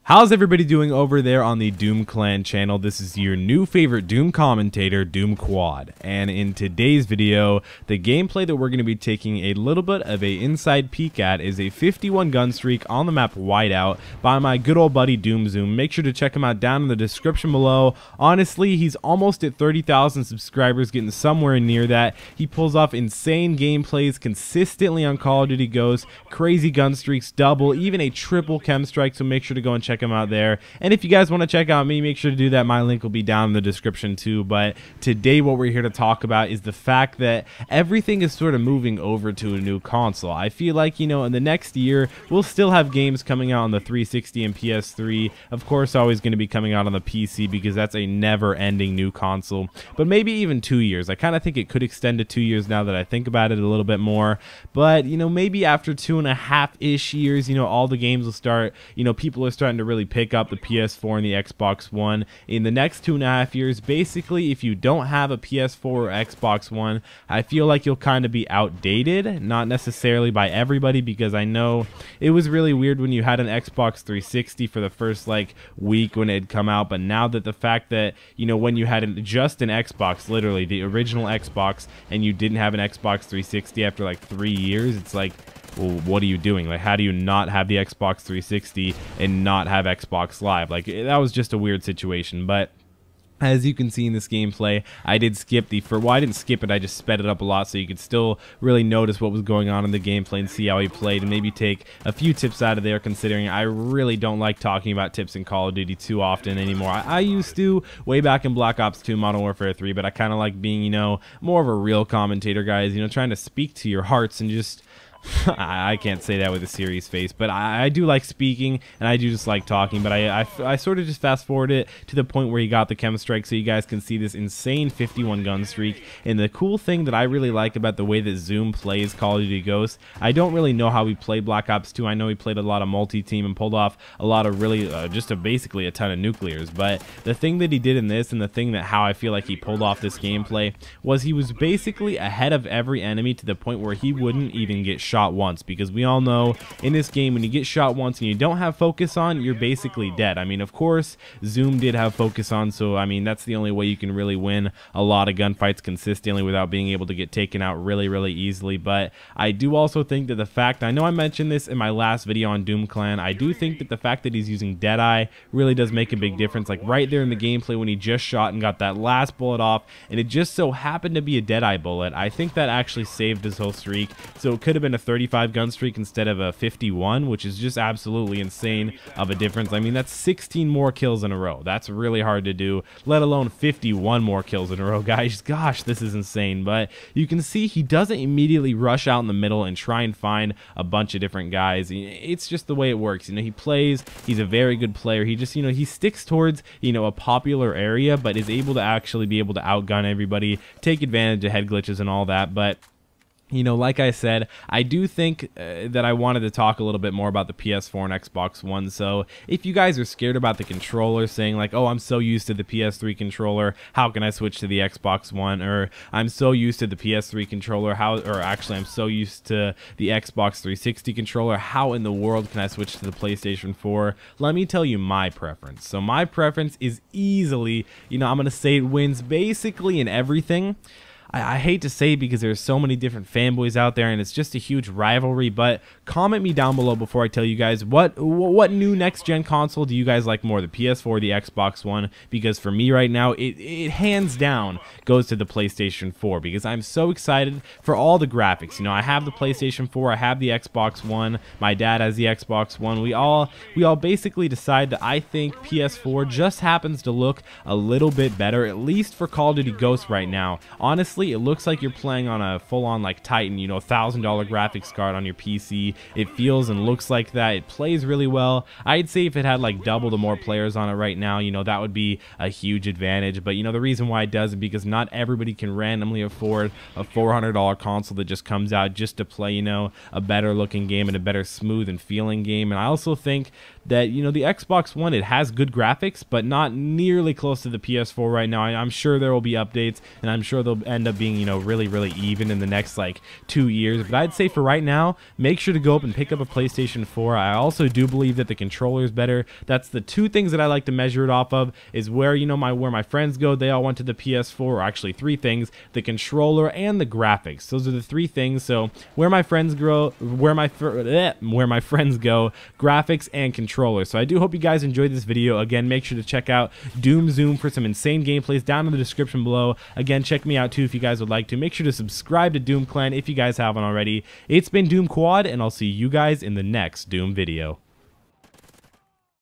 How's everybody doing over there on the Doom Clan channel? This is your new favorite Doom commentator, Doom Quad. And in today's video, the gameplay that we're going to be taking a little bit of a inside peek at is a 51 gun streak on the map Whiteout by my good old buddy Doom Zoom. Make sure to check him out down in the description below. Honestly, he's almost at 30,000 subscribers, getting somewhere near that. He pulls off insane gameplays consistently on Call of Duty Ghosts, crazy gun streaks, double, even a triple KEM strike, so make sure to go and check him out there. And if you guys want to check out me, make sure to do that. My link will be down in the description too. But today what we're here to talk about is the fact that everything is sort of moving over to a new console. I feel like, you know, in the next year we'll still have games coming out on the 360 and PS3, of course always going to be coming out on the PC because that's a never-ending new console, but maybe even 2 years. I kind of think it could extend to 2 years now that I think about it a little bit more. But you know, maybe after 2.5-ish years, you know, all the games will start, you know, people are starting to really pick up the PS4 and the Xbox One. In the next 2.5 years, basically, if you don't have a PS4 or Xbox One, I feel like you'll kind of be outdated. Not necessarily by everybody, because I know it was really weird when you had an Xbox 360 for the first like week when it had come out, but now that the fact that, you know, when you had just an Xbox, literally the original Xbox, and you didn't have an Xbox 360 after like 3 years, it's like, well, what are you doing? Like, how do you not have the Xbox 360 and not have Xbox Live? Like, that was just a weird situation. But as you can see in this gameplay, I did skip well, I didn't skip it, I just sped it up a lot so you could still really notice what was going on in the gameplay and see how he played, and maybe take a few tips out of there, considering I really don't like talking about tips in Call of Duty too often anymore. I used to way back in Black Ops 2, Modern Warfare 3, but I kind of like being, you know, more of a real commentator, guys, you know, trying to speak to your hearts and just I can't say that with a serious face, but I do like speaking, and I do just like talking, but I sort of just fast forward it to the point where he got the KEM strike so you guys can see this insane 51 gun streak. And the cool thing that I really like about the way that Zoom plays Call of Duty Ghosts, I don't really know how he played Black Ops 2. I know he played a lot of multi-team and pulled off a lot of really basically a ton of nuclears, but the thing that he did in this, and the thing that how I feel like he pulled off this gameplay, was he was basically ahead of every enemy to the point where he wouldn't even get shot once, because we all know in this game when you get shot once and you don't have focus on, you're basically dead. I mean, of course Zoom did have focus on, so I mean that's the only way you can really win a lot of gunfights consistently without being able to get taken out really easily. But I do also think that the fact, I know I mentioned this in my last video on Doom Clan, I do think that the fact that he's using Deadeye really does make a big difference. Like right there in the gameplay when he just shot and got that last bullet off, and it just so happened to be a Deadeye bullet, I think that actually saved his whole streak. So it could have been a 35 gun streak instead of a 51, which is just absolutely insane of a difference. I mean, that's 16 more kills in a row. That's really hard to do, let alone 51 more kills in a row, guys. Gosh, this is insane. But you can see he doesn't immediately rush out in the middle and try and find a bunch of different guys. It's just the way it works. You know, he plays, he's a very good player. He just, you know, he sticks towards, you know, a popular area, but is able to actually be able to outgun everybody, take advantage of head glitches and all that. But you know, like I said, I do think that I wanted to talk a little bit more about the PS4 and Xbox One. So if you guys are scared about the controller, saying like, oh, I'm so used to the PS3 controller, how can I switch to the Xbox One? Or I'm so used to the PS3 controller, I'm so used to the Xbox 360 controller, how in the world can I switch to the PlayStation 4? Let me tell you my preference. So my preference is easily, you know, I'm going to say it wins basically in everything. I hate to say it because there's so many different fanboys out there and it's just a huge rivalry, but comment me down below before I tell you guys what new next-gen console do you guys like more, the PS4 or the Xbox One? Because for me right now, it hands down goes to the PlayStation 4 because I'm so excited for all the graphics. You know, I have the PlayStation 4, I have the Xbox One, my dad has the Xbox One. We all basically decide that I think PS4 just happens to look a little bit better, at least for Call of Duty Ghosts right now. Honestly, it looks like you're playing on a full-on like Titan, you know, $1,000 graphics card on your PC. It feels and looks like that. It plays really well. I'd say if it had like double the more players on it right now, you know, that would be a huge advantage. But you know, the reason why it does is because not everybody can randomly afford a $400 console that just comes out just to play, you know, a better looking game and a better smooth and feeling game. And I also think that, you know, the Xbox One, it has good graphics, but not nearly close to the PS4 right now. I'm sure there will be updates, and I'm sure they'll end up being, you know, really even in the next like 2 years. But I'd say for right now, make sure to go up and pick up a PlayStation 4. I also do believe that the controller is better. That's the two things that I like to measure it off of, is where, you know, where my friends go, they all went to the PS4, or actually 3 things: the controller and the graphics. Those are the 3 things. So where my friends go, graphics and controller. So I do hope you guys enjoyed this video. Again, make sure to check out Doom Zoom for some insane gameplays down in the description below. Again, check me out too if you guys would like to. Make sure to subscribe to Doom Clan if you guys haven't already. It's been Doom Quad, and I'll see you guys in the next Doom video.